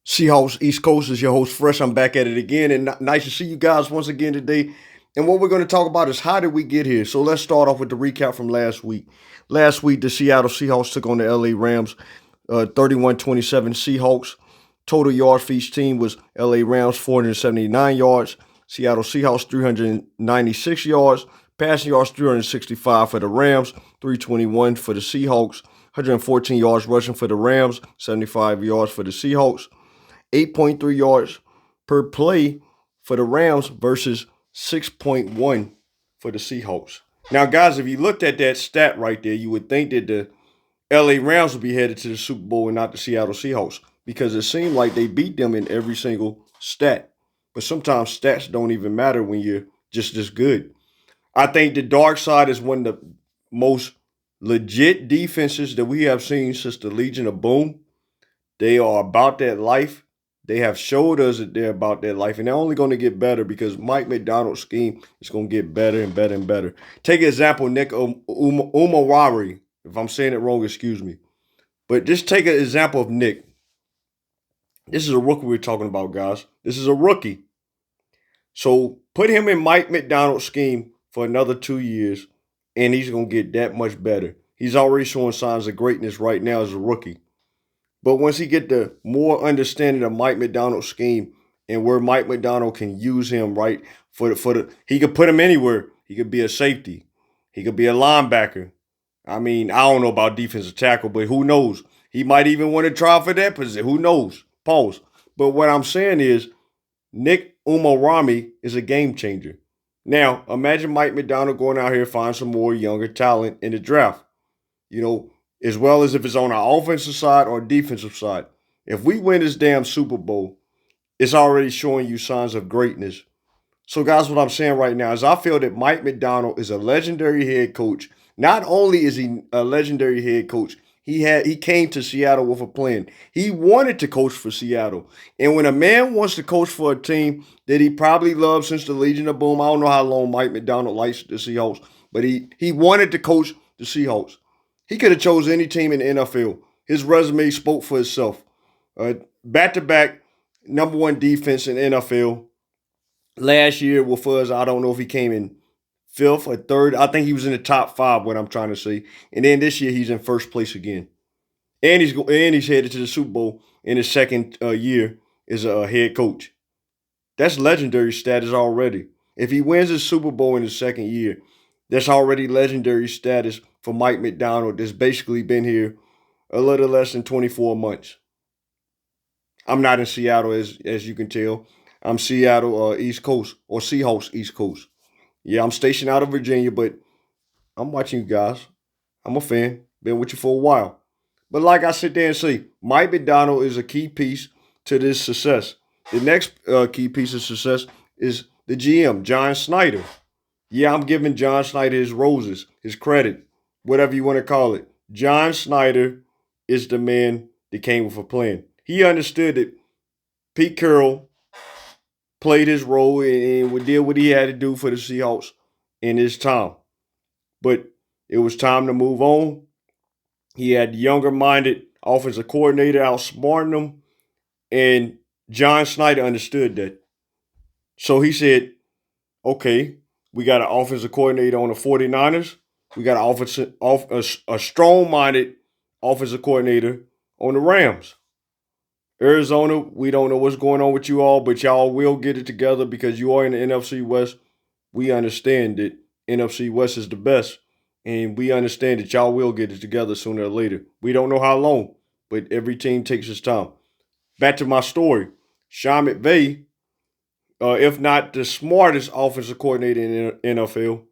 Seahawks East Coast is your host, Fresh. I'm back at it again, and nice to see you guys once again today. And what we're going to talk about is how did we get here? So let's start off with the recap from last week. Last week, the Seattle Seahawks took on the LA Rams, 31-27 Seahawks. Total yards for each team was LA Rams 479 yards, Seattle Seahawks 396 yards, passing yards 365 for the Rams, 321 for the Seahawks, 114 yards rushing for the Rams, 75 yards for the Seahawks. 8.3 yards per play for the Rams versus 6.1 for the Seahawks. Now, guys, if you looked at that stat right there, you would think that the LA Rams would be headed to the Super Bowl and not the Seattle Seahawks because it seemed like they beat them in every single stat. But sometimes stats don't even matter when you're just this good. I think the dark side is one of the most legit defenses that we have seen since the Legion of Boom. They are about that life. They have showed us that they're about that life, and they're only going to get better because Mike McDonald's scheme is going to get better and better and better. Take an example, Nick Umawari. If I'm saying it wrong, excuse me. But just take an example of Nick. This is a rookie we're talking about, guys. This is a rookie. So put him in Mike McDonald's scheme for another 2 years, and he's going to get that much better. He's already showing signs of greatness right now as a rookie. But once he get the more understanding of Mike McDonald's scheme and where Mike McDonald can use him, right, he could put him anywhere. He could be a safety. He could be a linebacker. I mean, I don't know about defensive tackle, but who knows? He might even want to try for that position. Who knows? Pause. But what I'm saying is Nick Umorami is a game changer. Now, imagine Mike McDonald going out here and find some more younger talent in the draft. You know, as well as if it's on our offensive side or defensive side. If we win this damn Super Bowl, it's already showing you signs of greatness. So, guys, what I'm saying right now is I feel that Mike McDonald is a legendary head coach. Not only is he a legendary head coach, he came to Seattle with a plan. He wanted to coach for Seattle. And when a man wants to coach for a team that he probably loved since the Legion of Boom, I don't know how long Mike McDonald likes the Seahawks, but he wanted to coach the Seahawks. He could have chose any team in the NFL. His resume spoke for itself. Back-to-back number one defense in the NFL. Last year with us, I don't know if he came in fifth or third. I think he was in the top five, what I'm trying to say. And then this year, he's in first place again. And he's headed to the Super Bowl in his second year as a head coach. That's legendary status already. If he wins his Super Bowl in his second year, that's already legendary status for Mike McDonald that's basically been here a little less than 24 months. I'm not in Seattle, as you can tell. I'm Seattle East Coast or Seahawks East Coast. Yeah, I'm stationed out of Virginia, but I'm watching you guys. I'm a fan. Been with you for a while. But like I sit there and say, Mike McDonald is a key piece to this success. The next key piece of success is the GM, John Snyder. Yeah, I'm giving John Snyder his roses, his credit, whatever you want to call it. John Snyder is the man that came with a plan. He understood that Pete Carroll played his role and did what he had to do for the Seahawks in his time. But it was time to move on. He had the younger minded offensive coordinator outsmarting him, and John Snyder understood that. So he said, okay, we got an offensive coordinator on the 49ers. We got a strong-minded offensive coordinator on the Rams. Arizona, we don't know what's going on with you all, but y'all will get it together because you are in the NFC West. We understand that NFC West is the best, and we understand that y'all will get it together sooner or later. We don't know how long, but every team takes its time. Back to my story. Sean McVay, if not the smartest offensive coordinator in the NFL,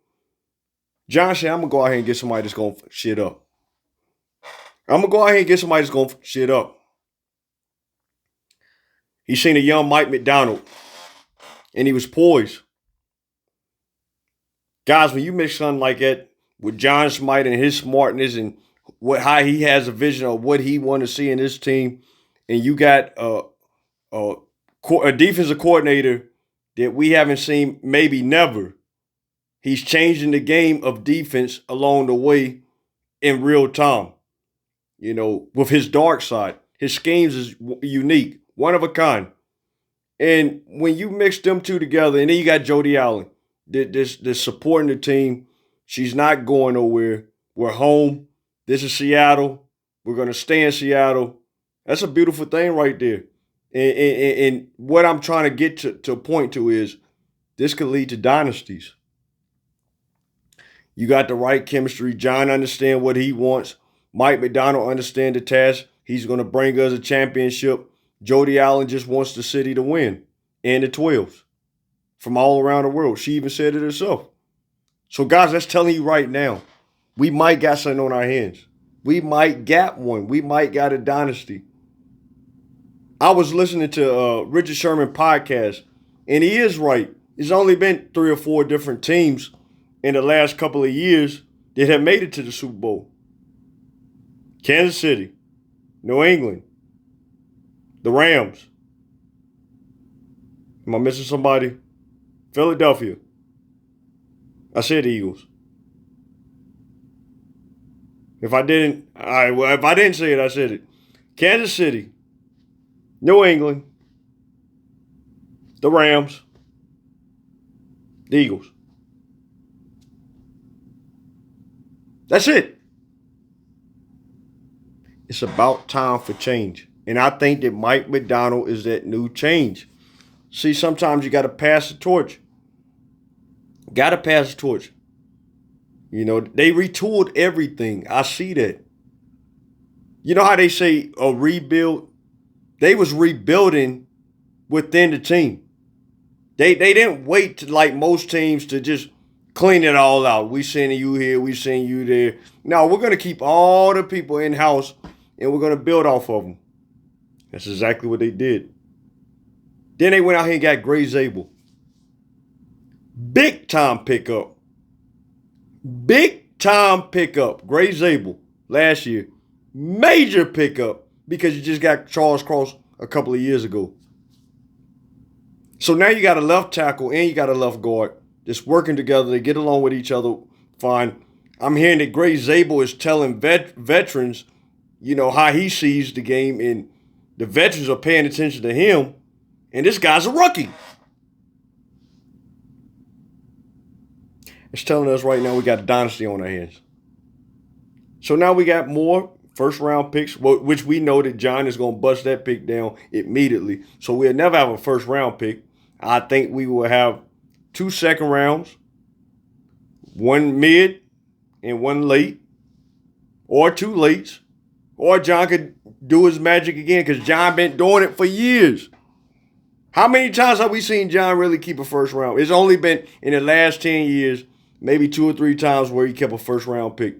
John said, I'm going to go out here and get somebody that's going to shit up. I'm going to go out here and get somebody that's going to shit up. He seen a young Mike McDonald, and he was poised. Guys, when you mix something like that with John Smite and his smartness and how he has a vision of what he want to see in this team, and you got a defensive coordinator that we haven't seen maybe never. He's changing the game of defense along the way in real time. You know, with his dark side, his schemes is unique. one of a kind. And when you mix them two together, and then you got Jody Allen, this supporting the team. She's not going nowhere. We're home. This is Seattle. We're going to stay in Seattle. That's a beautiful thing right there. And what I'm trying to get to a point to is this could lead to dynasties. You got the right chemistry. John understands what he wants. Mike McDonald understands the task. He's going to bring us a championship. Jody Allen just wants the city to win and the 12s from all around the world. She even said it herself. So, guys, that's telling you right now, we might got something on our hands. We might got one. We might got a dynasty. I was listening to Richard Sherman podcast, and he is right. There's only been 3 or 4 different teams in the last couple of years that have made it to the Super Bowl. Kansas City, New England, the Rams. Am I missing somebody? Philadelphia. I said the Eagles. If I didn't, if I didn't say it, I said it. Kansas City, New England, the Rams, the Eagles. That's it. It's about time for change. And I think that Mike McDonald is that new change. See, sometimes you got to pass the torch. Got to pass the torch. You know, they retooled everything. I see that. You know how they say a rebuild? They was rebuilding within the team. They didn't wait to, like most teams, to just clean it all out. We sending you here, we sending you there. No, we're going to keep all the people in-house and we're going to build off of them. That's exactly what they did. Then they went out here and got Gray Zabel. Big time pickup. Big time pickup. Gray Zabel last year. Major pickup because you just got Charles Cross a couple of years ago. So now you got a left tackle and you got a left guard just working together. They get along with each other fine. I'm hearing that Gray Zabel is telling veterans, you know, how he sees the game, and the veterans are paying attention to him, and this guy's a rookie. It's telling us right now we got a dynasty on our hands. So now we got more first-round picks, which we know that John is going to bust that pick down immediately. So we'll never have a first-round pick. I think we will have 2 second rounds, 1 mid and 1 late, or 2 lates. Or John could do his magic again because John been doing it for years. How many times have we seen John really keep a first round? It's only been in the last 10 years, maybe 2 or 3 times where he kept a first round pick.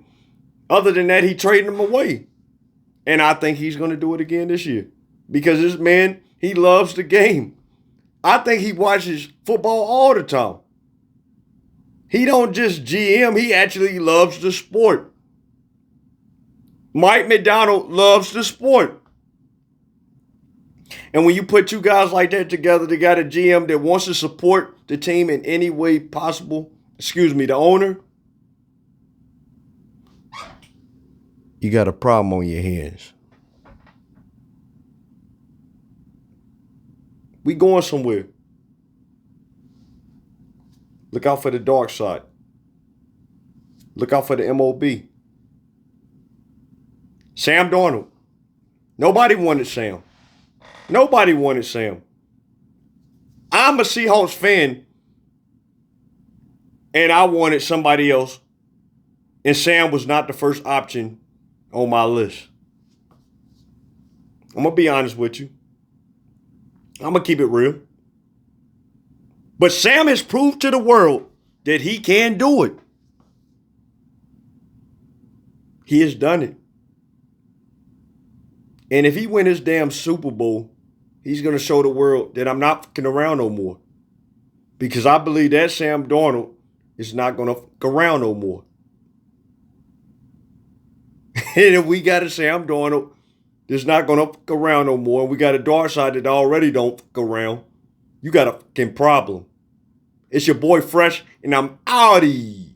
Other than that, he traded them away. And I think he's going to do it again this year. Because this man, he loves the game. I think he watches football all the time. He don't just GM, he actually loves the sport. Mike McDonald loves the sport. And when you put 2 guys like that together, they got a GM that wants to support the team in any way possible, the owner, you got a problem on your hands. We going somewhere. Look out for the dark side. Look out for the MOB. Sam Darnold. Nobody wanted Sam. Nobody wanted Sam. I'm a Seahawks fan, and I wanted somebody else, and Sam was not the first option on my list. I'm going to be honest with you. I'm going to keep it real. But Sam has proved to the world that he can do it. He has done it. And if he win his damn Super Bowl, he's going to show the world that I'm not fucking around no more. Because I believe that Sam Darnold is not going to fuck around no more. And if we got a Sam Darnold that's not going to fuck around no more, and we got a dark side that already don't fuck around, you got a fucking problem. It's your boy Fresh, and I'm outie.